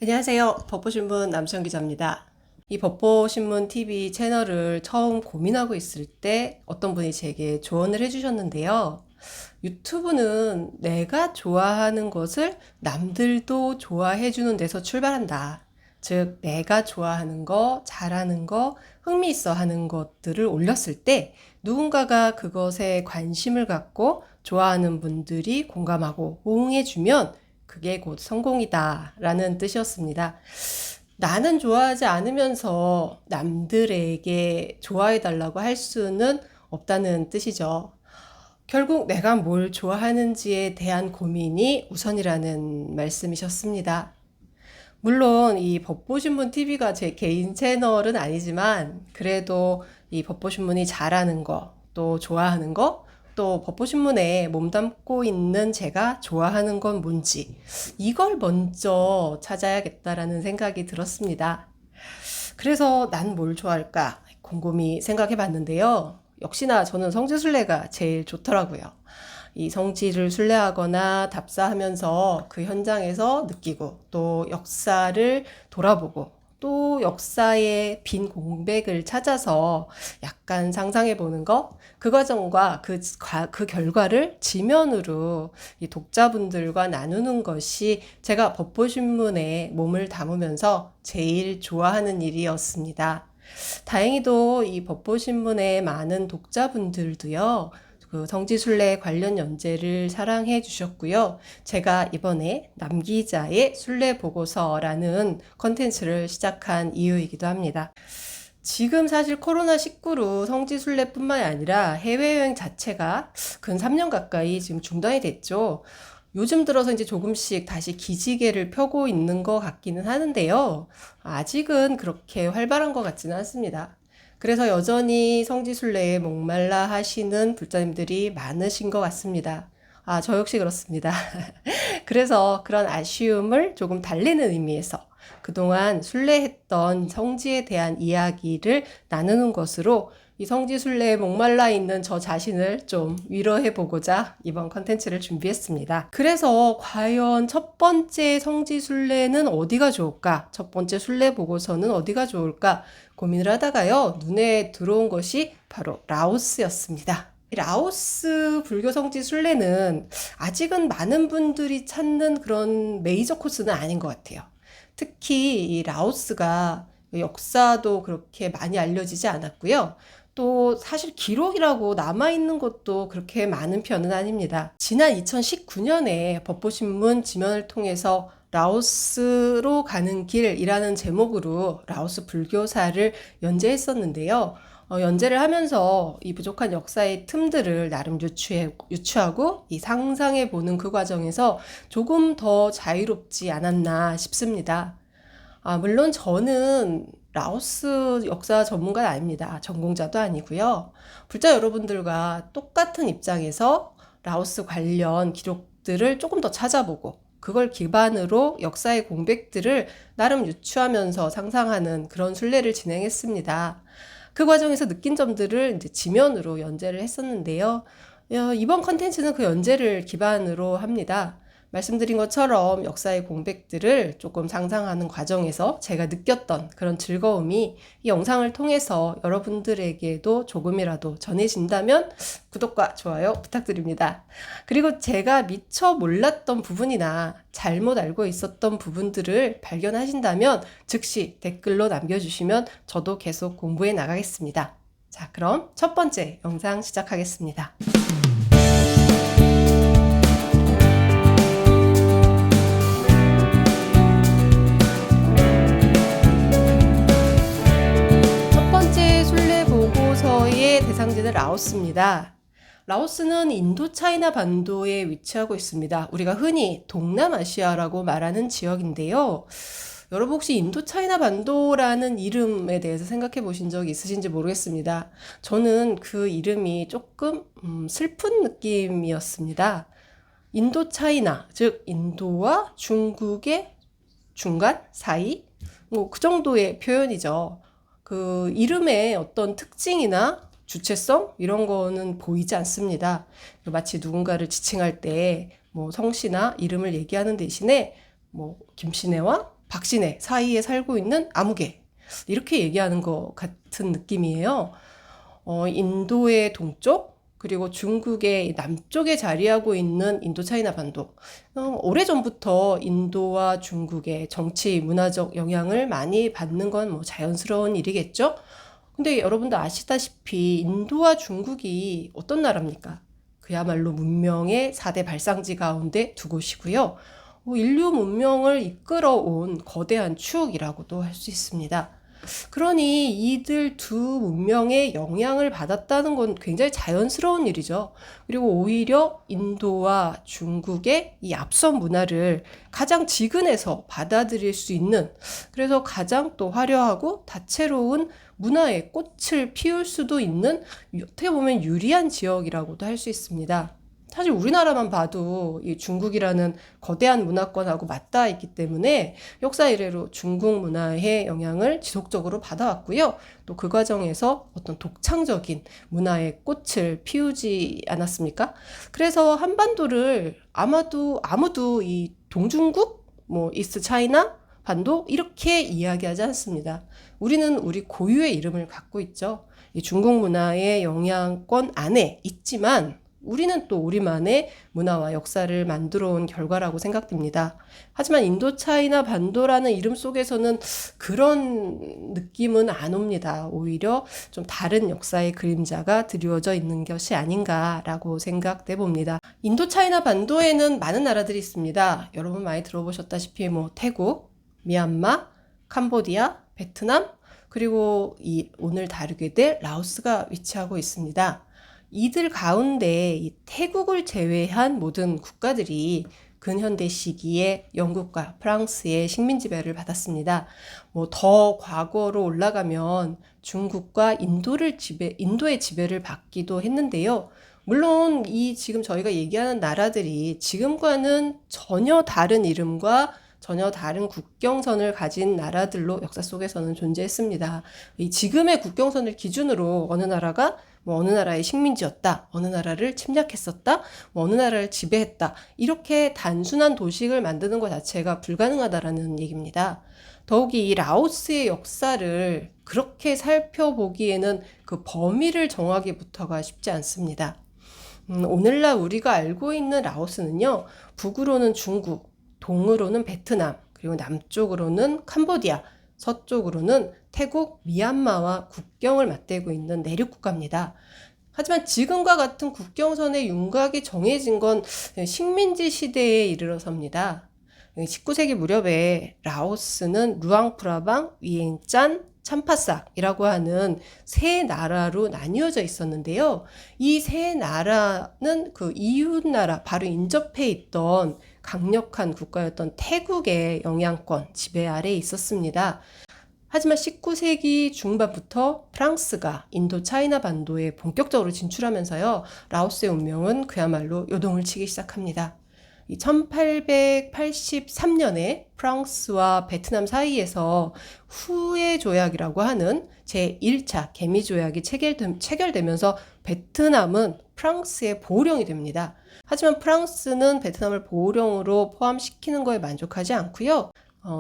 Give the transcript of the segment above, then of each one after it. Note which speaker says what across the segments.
Speaker 1: 안녕하세요. 법보신문 남수현 기자입니다. 이 법보신문 TV 채널을 처음 고민하고 있을 때 어떤 분이 제게 조언을 해주셨는데요. 유튜브는 내가 좋아하는 것을 남들도 좋아해주는 데서 출발한다. 즉, 내가 좋아하는 거, 잘하는 거, 흥미있어 하는 것들을 올렸을 때 누군가가 그것에 관심을 갖고 좋아하는 분들이 공감하고 호응해주면 그게 곧 성공이다 라는 뜻이었습니다. 나는 좋아하지 않으면서 남들에게 좋아해 달라고 할 수는 없다는 뜻이죠. 결국 내가 뭘 좋아하는지에 대한 고민이 우선이라는 말씀이셨습니다. 물론 이 법보신문 TV가 제 개인 채널은 아니지만 그래도 이 법보신문이 잘하는 거, 또 좋아하는 거, 또 법보신문에 몸담고 있는 제가 좋아하는 건 뭔지 이걸 먼저 찾아야겠다라는 생각이 들었습니다. 그래서 난 뭘 좋아할까 곰곰이 생각해 봤는데요. 역시나 저는 성지순례가 제일 좋더라고요. 이 성지를 순례하거나 답사하면서 그 현장에서 느끼고 또 역사를 돌아보고 또 역사의 빈 공백을 찾아서 약간 상상해 보는 거, 그 과정과 그 결과를 지면으로 이 독자분들과 나누는 것이 제가 법보신문에 몸을 담으면서 제일 좋아하는 일이었습니다. 다행히도 이 법보신문의 많은 독자분들도요, 그 성지순례 관련 연재를 사랑해 주셨고요. 제가 이번에 남기자의 순례보고서라는 컨텐츠를 시작한 이유이기도 합니다. 지금 사실 코로나19로 성지순례뿐만 아니라 해외여행 자체가 근 3년 가까이 지금 중단이 됐죠. 요즘 들어서 이제 조금씩 다시 기지개를 펴고 있는 것 같기는 하는데요. 아직은 그렇게 활발한 것 같지는 않습니다. 그래서 여전히 성지순례에 목말라 하시는 불자님들이 많으신 것 같습니다. 저 역시 그렇습니다. 그래서 그런 아쉬움을 조금 달래는 의미에서 그동안 순례했던 성지에 대한 이야기를 나누는 것으로 이 성지순례에 목말라 있는 저 자신을 좀 위로해보고자 이번 컨텐츠를 준비했습니다. 그래서 과연 첫 번째 성지순례는 어디가 좋을까? 첫 번째 순례 보고서는 어디가 좋을까? 고민을 하다가요, 눈에 들어온 것이 바로 라오스였습니다. 라오스 불교 성지 순례는 아직은 많은 분들이 찾는 그런 메이저 코스는 아닌 것 같아요. 특히 이 라오스가 역사도 그렇게 많이 알려지지 않았고요. 또 사실 기록이라고 남아있는 것도 그렇게 많은 편은 아닙니다. 지난 2019년에 법보신문 지면을 통해서 라오스로 가는 길이라는 제목으로 라오스 불교사를 연재했었는데요. 연재를 하면서 이 부족한 역사의 틈들을 나름 유추하고 이 상상해 보는 그 과정에서 조금 더 자유롭지 않았나 싶습니다. 물론 저는 라오스 역사 전문가는 아닙니다. 전공자도 아니고요. 불자 여러분들과 똑같은 입장에서 라오스 관련 기록들을 조금 더 찾아보고 그걸 기반으로 역사의 공백들을 나름 유추하면서 상상하는 그런 순례를 진행했습니다. 그 과정에서 느낀 점들을 이제 지면으로 연재를 했었는데요. 이번 컨텐츠는 그 연재를 기반으로 합니다. 말씀드린 것처럼 역사의 공백들을 조금 상상하는 과정에서 제가 느꼈던 그런 즐거움이 이 영상을 통해서 여러분들에게도 조금이라도 전해진다면 구독과 좋아요 부탁드립니다. 그리고 제가 미처 몰랐던 부분이나 잘못 알고 있었던 부분들을 발견하신다면 즉시 댓글로 남겨주시면 저도 계속 공부해 나가겠습니다. 자, 그럼 첫 번째 영상 시작하겠습니다. 대상지는 라오스입니다. 라오스는 인도차이나 반도에 위치하고 있습니다. 우리가 흔히 동남아시아라고 말하는 지역인데요. 여러분 혹시 인도차이나 반도라는 이름에 대해서 생각해 보신 적 있으신지 모르겠습니다. 저는 그 이름이 조금 슬픈 느낌이었습니다. 인도차이나, 즉 인도와 중국의 중간 사이 뭐 그 정도의 표현이죠. 그 이름의 어떤 특징이나 주체성 이런 거는 보이지 않습니다. 마치 누군가를 지칭할 때 뭐 성씨나 이름을 얘기하는 대신에 뭐 김씨네와 박신혜 사이에 살고 있는 아무개, 이렇게 얘기하는 것 같은 느낌이에요. 인도의 동쪽, 그리고 중국의 남쪽에 자리하고 있는 인도차이나 반도. 오래전부터 인도와 중국의 정치, 문화적 영향을 많이 받는 건 뭐 자연스러운 일이겠죠? 근데 여러분도 아시다시피 인도와 중국이 어떤 나라입니까? 그야말로 문명의 4대 발상지 가운데 두 곳이고요. 인류 문명을 이끌어온 거대한 추억이라고도 할 수 있습니다. 그러니 이들 두 문명의 영향을 받았다는 건 굉장히 자연스러운 일이죠. 그리고 오히려 인도와 중국의 이 앞선 문화를 가장 지근해서 받아들일 수 있는, 그래서 가장 또 화려하고 다채로운 문화의 꽃을 피울 수도 있는, 어떻게 보면 유리한 지역이라고도 할 수 있습니다. 사실 우리나라만 봐도 이 중국이라는 거대한 문화권하고 맞닿아 있기 때문에 역사 이래로 중국 문화의 영향을 지속적으로 받아왔고요. 또 그 과정에서 어떤 독창적인 문화의 꽃을 피우지 않았습니까? 그래서 한반도를 아마도 아무도 이 동중국, 뭐 이스트 차이나 반도 이렇게 이야기하지 않습니다. 우리는 우리 고유의 이름을 갖고 있죠. 이 중국 문화의 영향권 안에 있지만 우리는 또 우리만의 문화와 역사를 만들어 온 결과라고 생각됩니다. 하지만 인도차이나 반도라는 이름 속에서는 그런 느낌은 안 옵니다. 오히려 좀 다른 역사의 그림자가 드리워져 있는 것이 아닌가라고 생각돼 봅니다. 인도차이나 반도에는 많은 나라들이 있습니다. 여러분 많이 들어보셨다시피 뭐 태국, 미얀마, 캄보디아, 베트남, 그리고 오늘 다루게 될 라오스가 위치하고 있습니다. 이들 가운데 이 태국을 제외한 모든 국가들이 근현대 시기에 영국과 프랑스의 식민 지배를 받았습니다. 뭐 더 과거로 올라가면 중국과 인도의 지배를 받기도 했는데요. 물론 이 지금 저희가 얘기하는 나라들이 지금과는 전혀 다른 이름과 전혀 다른 국경선을 가진 나라들로 역사 속에서는 존재했습니다. 이 지금의 국경선을 기준으로 어느 나라가 뭐 어느 나라의 식민지였다, 어느 나라를 침략했었다, 뭐 어느 나라를 지배했다, 이렇게 단순한 도식을 만드는 것 자체가 불가능하다라는 얘기입니다. 더욱이 이 라오스의 역사를 그렇게 살펴보기에는 그 범위를 정하기부터가 쉽지 않습니다. 오늘날 우리가 알고 있는 라오스는요, 북으로는 중국, 동으로는 베트남, 그리고 남쪽으로는 캄보디아, 서쪽으로는 태국, 미얀마와 국경을 맞대고 있는 내륙 국가입니다. 하지만 지금과 같은 국경선의 윤곽이 정해진 건 식민지 시대에 이르러서입니다. 19세기 무렵에 라오스는 루앙프라방, 위엥짠, 참파삭이라고 하는 세 나라로 나뉘어져 있었는데요. 이 세 나라는 그 이웃 나라, 바로 인접해 있던 강력한 국가였던 태국의 영향권, 지배 아래에 있었습니다. 하지만 19세기 중반부터 프랑스가 인도 차이나 반도에 본격적으로 진출하면서요, 라오스의 운명은 그야말로 요동을 치기 시작합니다. 1883년에 프랑스와 베트남 사이에서 후에 조약이라고 하는 제1차 개미 조약이 체결되면서 베트남은 프랑스의 보호령이 됩니다. 하지만 프랑스는 베트남을 보호령으로 포함시키는 거에 만족하지 않고요.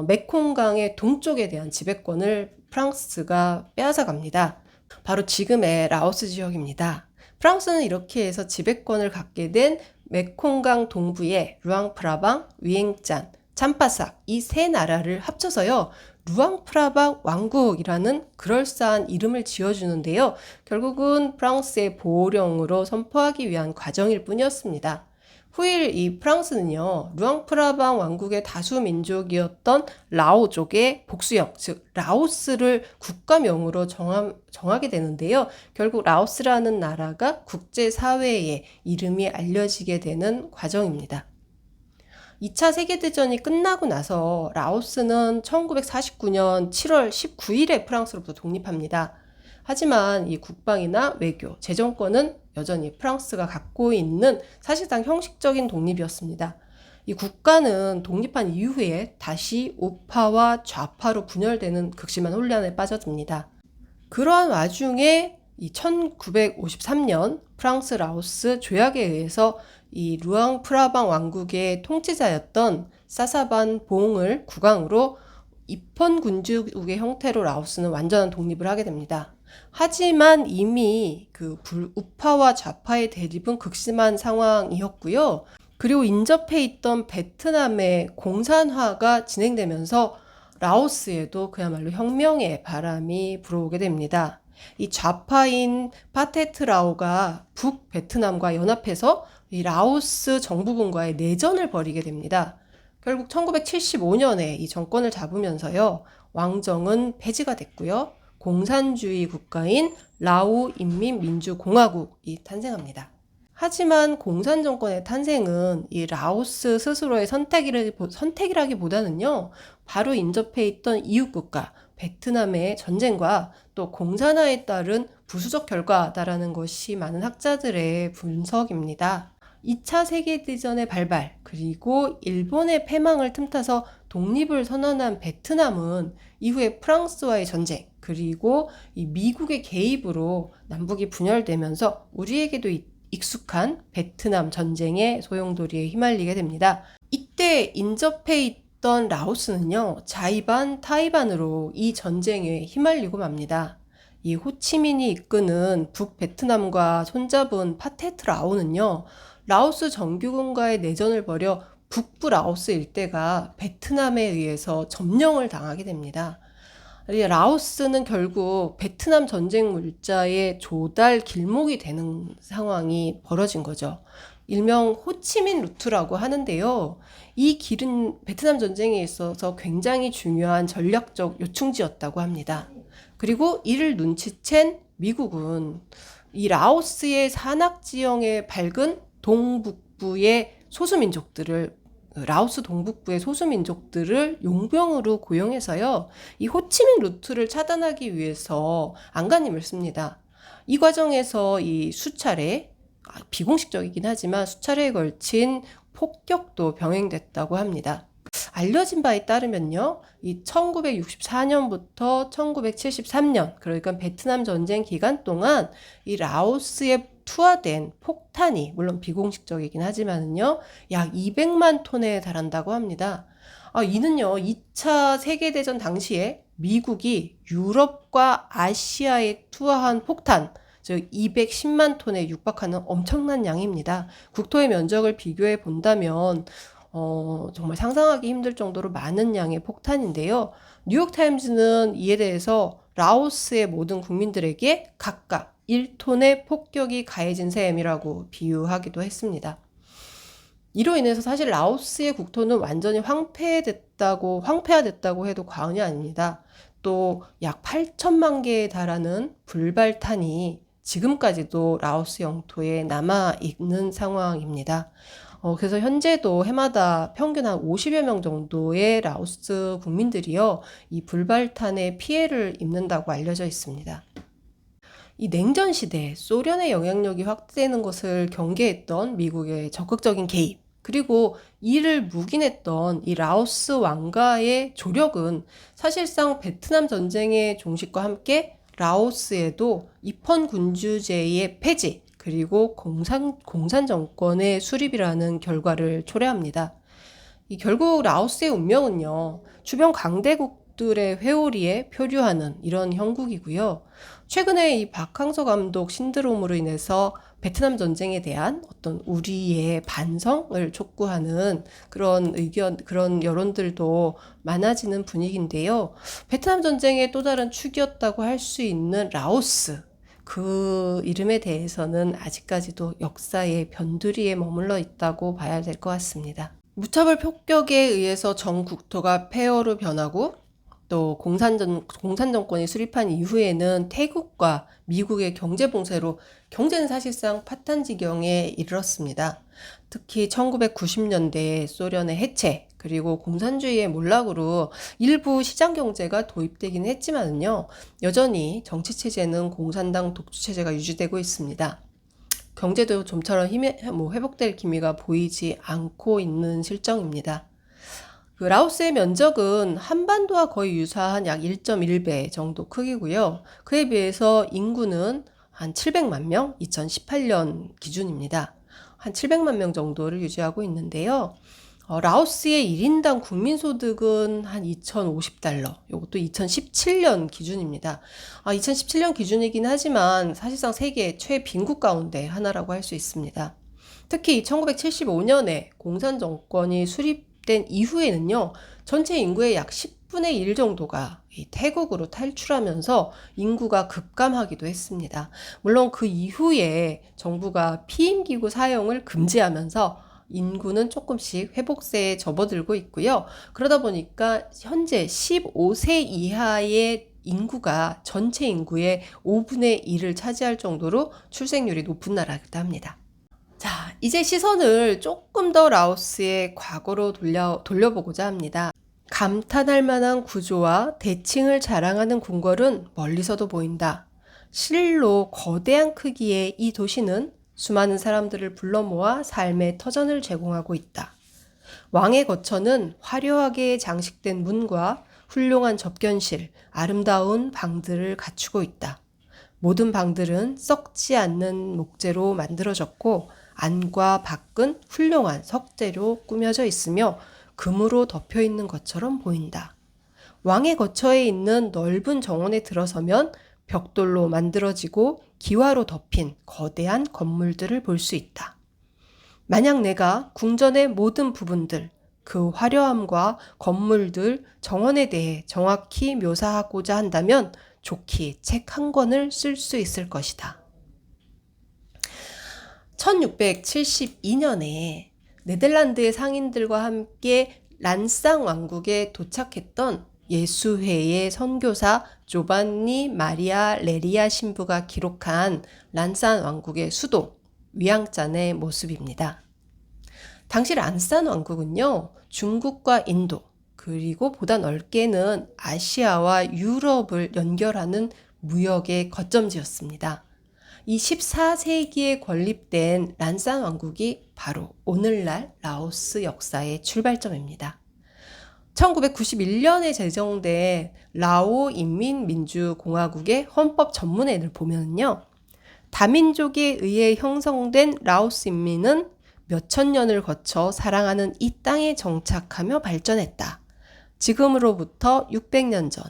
Speaker 1: 메콩강의 동쪽에 대한 지배권을 프랑스가 빼앗아 갑니다. 바로 지금의 라오스 지역입니다. 프랑스는 이렇게 해서 지배권을 갖게 된 메콩강 동부의 루앙프라방, 위엥짠, 참파삭 이 세 나라를 합쳐서요, 루앙프라방 왕국이라는 그럴싸한 이름을 지어주는데요. 결국은 프랑스의 보호령으로 선포하기 위한 과정일 뿐이었습니다. 후일 이 프랑스는요, 루앙프라방 왕국의 다수 민족이었던 라오족의 복수형, 즉 라오스를 국가명으로 정하게 되는데요. 결국 라오스라는 나라가 국제사회에 이름이 알려지게 되는 과정입니다. 2차 세계대전이 끝나고 나서 라오스는 1949년 7월 19일에 프랑스로부터 독립합니다. 하지만 이 국방이나 외교, 재정권은 여전히 프랑스가 갖고 있는 사실상 형식적인 독립이었습니다. 이 국가는 독립한 이후에 다시 우파와 좌파로 분열되는 극심한 혼란에 빠져듭니다. 그러한 와중에 이 1953년 프랑스 라오스 조약에 의해서 이 루앙프라방 왕국의 통치자였던 사사반 봉을 국왕으로 입헌군주국의 형태로 라오스는 완전한 독립을 하게 됩니다. 하지만 이미 그 우파와 좌파의 대립은 극심한 상황이었고요. 그리고 인접해 있던 베트남의 공산화가 진행되면서 라오스에도 그야말로 혁명의 바람이 불어오게 됩니다. 이 좌파인 파테트라오가 북베트남과 연합해서 이 라오스 정부군과의 내전을 벌이게 됩니다. 결국 1975년에 이 정권을 잡으면서요, 왕정은 폐지가 됐고요. 공산주의 국가인 라오 인민민주공화국이 탄생합니다. 하지만 공산 정권의 탄생은 이 라오스 스스로의 선택이라기보다는요, 바로 인접해 있던 이웃국가 베트남의 전쟁과 또 공산화에 따른 부수적 결과다라는 것이 많은 학자들의 분석입니다. 2차 세계대전의 발발, 그리고 일본의 패망을 틈타서 독립을 선언한 베트남은 이후에 프랑스와의 전쟁, 그리고 이 미국의 개입으로 남북이 분열되면서 우리에게도 익숙한 베트남 전쟁의 소용돌이에 휘말리게 됩니다. 이때 인접해 있던 라오스는요, 자이반, 타이반으로 이 전쟁에 휘말리고 맙니다. 이 호치민이 이끄는 북베트남과 손잡은 파테트라오는요, 라오스 정규군과의 내전을 벌여 북부 라오스 일대가 베트남에 의해서 점령을 당하게 됩니다. 라오스는 결국 베트남 전쟁 물자의 조달 길목이 되는 상황이 벌어진 거죠. 일명 호치민 루트라고 하는데요. 이 길은 베트남 전쟁에 있어서 굉장히 중요한 전략적 요충지였다고 합니다. 그리고 이를 눈치챈 미국은 이 라오스의 산악지형에 밝은 동북부의 소수민족들을 라오스 동북부의 소수민족들을 용병으로 고용해서요, 이 호치민 루트를 차단하기 위해서 안간힘을 씁니다. 이 과정에서 이 수차례, 비공식적이긴 하지만 수차례에 걸친 폭격도 병행됐다고 합니다. 알려진 바에 따르면요, 이 1964년부터 1973년, 그러니까 베트남 전쟁 기간 동안 이 라오스에 투하된 폭탄이, 물론 비공식적이긴 하지만은요, 약 200만 톤에 달한다고 합니다. 이는요, 2차 세계대전 당시에 미국이 유럽과 아시아에 투하한 폭탄, 즉 210만 톤에 육박하는 엄청난 양입니다. 국토의 면적을 비교해 본다면 정말 상상하기 힘들 정도로 많은 양의 폭탄인데요. 뉴욕타임즈는 이에 대해서 라오스의 모든 국민들에게 각각 1톤의 폭격이 가해진 셈이라고 비유하기도 했습니다. 이로 인해서 사실 라오스의 국토는 완전히 황폐화됐다고 해도 과언이 아닙니다. 또 약 8천만 개에 달하는 불발탄이 지금까지도 라오스 영토에 남아있는 상황입니다. 그래서 현재도 해마다 평균 한 50여 명 정도의 라오스 국민들이요, 이 불발탄의 피해를 입는다고 알려져 있습니다. 이 냉전 시대 소련의 영향력이 확대되는 것을 경계했던 미국의 적극적인 개입, 그리고 이를 묵인했던 이 라오스 왕가의 조력은 사실상 베트남 전쟁의 종식과 함께 라오스에도 입헌군주제의 폐지, 그리고 공산 정권의 수립이라는 결과를 초래합니다. 결국 라오스의 운명은요, 주변 강대국들의 회오리에 표류하는 이런 형국이고요. 최근에 이 박항서 감독 신드롬으로 인해서 베트남 전쟁에 대한 어떤 우리의 반성을 촉구하는 그런 그런 여론들도 많아지는 분위기인데요. 베트남 전쟁의 또 다른 축이었다고 할 수 있는 라오스, 그 이름에 대해서는 아직까지도 역사의 변두리에 머물러 있다고 봐야 될 것 같습니다. 무차별 폭격에 의해서 전 국토가 폐허로 변하고, 또 공산 정권이 수립한 이후에는 태국과 미국의 경제 봉쇄로 경제는 사실상 파탄 지경에 이르렀습니다. 특히 1990년대 소련의 해체, 그리고 공산주의의 몰락으로 일부 시장 경제가 도입되긴 했지만요, 여전히 정치 체제는 공산당 독주 체제가 유지되고 있습니다. 경제도 좀처럼 회복될 기미가 보이지 않고 있는 실정입니다. 라오스의 면적은 한반도와 거의 유사한 약 1.1배 정도 크기고요. 그에 비해서 인구는 한 700만 명, 2018년 기준입니다. 한 700만 명 정도를 유지하고 있는데요. 라오스의 1인당 국민소득은 한 2,050달러. 이것도 2017년 기준입니다. 2017년 기준이긴 하지만 사실상 세계 최빈국 가운데 하나라고 할 수 있습니다. 특히 1975년에 공산 정권이 수립된 이후에는요, 전체 인구의 약 10분의 1 정도가 이 태국으로 탈출하면서 인구가 급감하기도 했습니다. 물론 그 이후에 정부가 피임기구 사용을 금지하면서 인구는 조금씩 회복세에 접어들고 있고요. 그러다 보니까 현재 15세 이하의 인구가 전체 인구의 5분의 1을 차지할 정도로 출생률이 높은 나라이기도 합니다. 자, 이제 시선을 조금 더 라오스의 과거로 돌려보고자 합니다. 감탄할 만한 구조와 대칭을 자랑하는 궁궐은 멀리서도 보인다. 실로 거대한 크기의 이 도시는 수많은 사람들을 불러 모아 삶의 터전을 제공하고 있다. 왕의 거처는 화려하게 장식된 문과 훌륭한 접견실, 아름다운 방들을 갖추고 있다. 모든 방들은 썩지 않는 목재로 만들어졌고 안과 밖은 훌륭한 석재로 꾸며져 있으며 금으로 덮여 있는 것처럼 보인다. 왕의 거처에 있는 넓은 정원에 들어서면 벽돌로 만들어지고 기와로 덮인 거대한 건물들을 볼 수 있다. 만약 내가 궁전의 모든 부분들, 그 화려함과 건물들, 정원에 대해 정확히 묘사하고자 한다면 좋게 책 한 권을 쓸 수 있을 것이다. 1672년에 네덜란드의 상인들과 함께 란상 왕국에 도착했던 예수회의 선교사 조반니 마리아 레리아 신부가 기록한 란산 왕국의 수도 위앙짠의 모습입니다. 당시 란산 왕국은요, 중국과 인도, 그리고 보다 넓게는 아시아와 유럽을 연결하는 무역의 거점지였습니다. 이 14세기에 건립된 란산 왕국이 바로 오늘날 라오스 역사의 출발점입니다. 1991년에 제정된 라오 인민민주공화국의 헌법 전문에를 보면요, 다민족에 의해 형성된 라오스 인민은 몇천 년을 거쳐 사랑하는 이 땅에 정착하며 발전했다. 지금으로부터 600년 전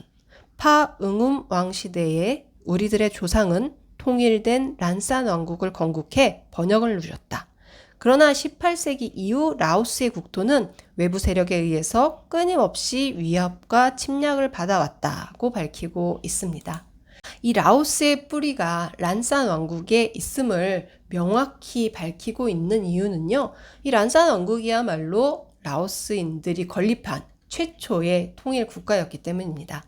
Speaker 1: 파응움 왕시대에 우리들의 조상은 통일된 란산 왕국을 건국해 번영을 누렸다. 그러나 18세기 이후 라오스의 국토는 외부 세력에 의해서 끊임없이 위협과 침략을 받아왔다고 밝히고 있습니다. 이 라오스의 뿌리가 란산 왕국에 있음을 명확히 밝히고 있는 이유는요, 이 란산 왕국이야말로 라오스인들이 건립한 최초의 통일 국가였기 때문입니다.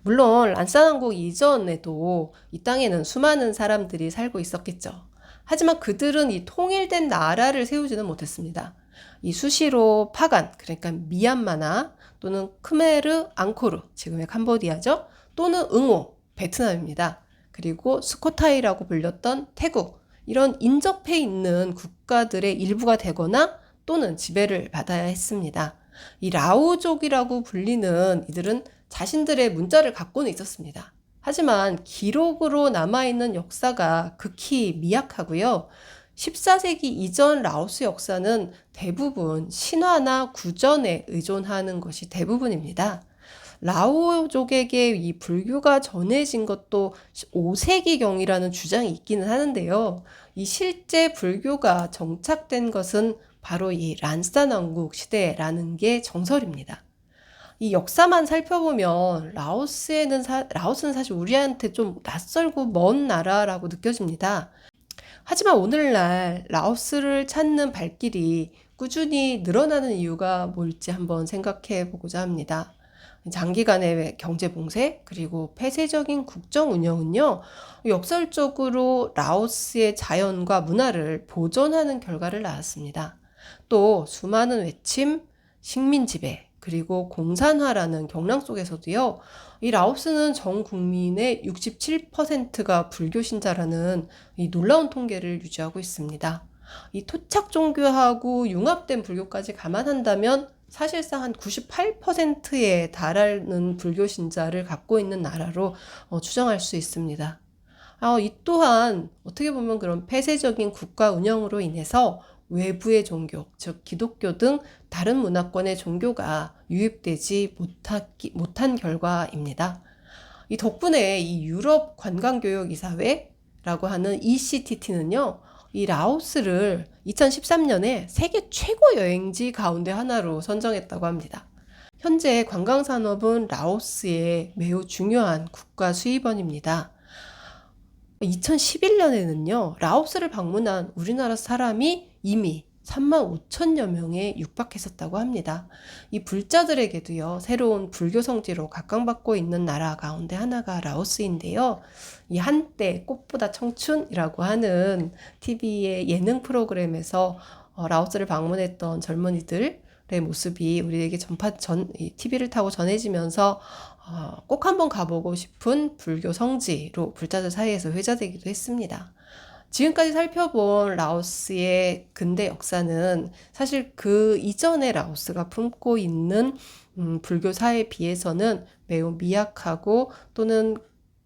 Speaker 1: 물론 란산 왕국 이전에도 이 땅에는 수많은 사람들이 살고 있었겠죠. 하지만 그들은 이 통일된 나라를 세우지는 못했습니다. 이 수시로 파간, 그러니까 미얀마나 또는 크메르 앙코르, 지금의 캄보디아죠, 또는 응오, 베트남입니다. 그리고 스코타이라고 불렸던 태국, 이런 인접해 있는 국가들의 일부가 되거나 또는 지배를 받아야 했습니다. 이 라오족이라고 불리는 이들은 자신들의 문자를 갖고는 있었습니다. 하지만 기록으로 남아있는 역사가 극히 미약하고요. 14세기 이전 라오스 역사는 대부분 신화나 구전에 의존하는 것이 대부분입니다. 라오족에게 이 불교가 전해진 것도 5세기경이라는 주장이 있기는 하는데요. 이 실제 불교가 정착된 것은 바로 이 란산 왕국 시대라는 게 정설입니다. 이 역사만 살펴보면 라오스는 사실 우리한테 좀 낯설고 먼 나라라고 느껴집니다. 하지만 오늘날 라오스를 찾는 발길이 꾸준히 늘어나는 이유가 뭘지 한번 생각해 보고자 합니다. 장기간의 경제 봉쇄 그리고 폐쇄적인 국정 운영은요, 역설적으로 라오스의 자연과 문화를 보존하는 결과를 낳았습니다. 또 수많은 외침, 식민 지배, 그리고 공산화라는 경랑 속에서도요, 이 라오스는 전 국민의 67%가 불교 신자라는 이 놀라운 통계를 유지하고 있습니다. 이 토착 종교하고 융합된 불교까지 감안한다면 사실상 한 98%에 달하는 불교 신자를 갖고 있는 나라로 추정할 수 있습니다. 이 또한 어떻게 보면 그런 폐쇄적인 국가 운영으로 인해서 외부의 종교, 즉 기독교 등 다른 문화권의 종교가 유입되지 못한 결과입니다. 이 덕분에 이 유럽 관광교역이사회라고 하는 ECTT는요, 이 라오스를 2013년에 세계 최고 여행지 가운데 하나로 선정했다고 합니다. 현재 관광산업은 라오스의 매우 중요한 국가 수입원입니다. 2011년에는요, 라오스를 방문한 우리나라 사람이 이미 35,000여 명에 육박했었다고 합니다. 이 불자들에게도요, 새로운 불교 성지로 각광받고 있는 나라 가운데 하나가 라오스인데요. 이 한때 꽃보다 청춘이라고 하는 TV의 예능 프로그램에서 라오스를 방문했던 젊은이들의 모습이 우리에게 TV를 타고 전해지면서 꼭 한번 가보고 싶은 불교 성지로 불자들 사이에서 회자되기도 했습니다. 지금까지 살펴본 라오스의 근대 역사는 사실 그 이전의 라오스가 품고 있는 불교 사회에 비해서는 매우 미약하고 또는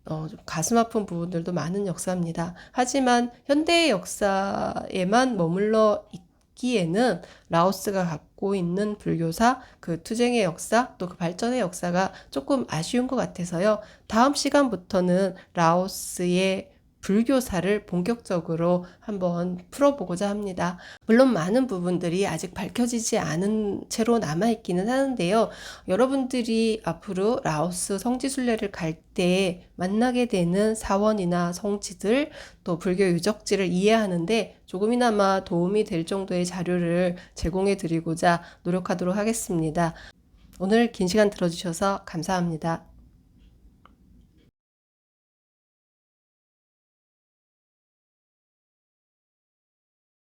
Speaker 1: 좀 가슴 아픈 부분들도 많은 역사입니다. 하지만 현대의 역사에만 머물러 있기에는 라오스가 갖고 있는 불교사, 그 투쟁의 역사, 또 그 발전의 역사가 조금 아쉬운 것 같아서요. 다음 시간부터는 라오스의 불교사를 본격적으로 한번 풀어보고자 합니다. 물론 많은 부분들이 아직 밝혀지지 않은 채로 남아있기는 하는데요. 여러분들이 앞으로 라오스 성지순례를 갈 때 만나게 되는 사원이나 성지들, 또 불교 유적지를 이해하는데 조금이나마 도움이 될 정도의 자료를 제공해 드리고자 노력하도록 하겠습니다. 오늘 긴 시간 들어주셔서 감사합니다.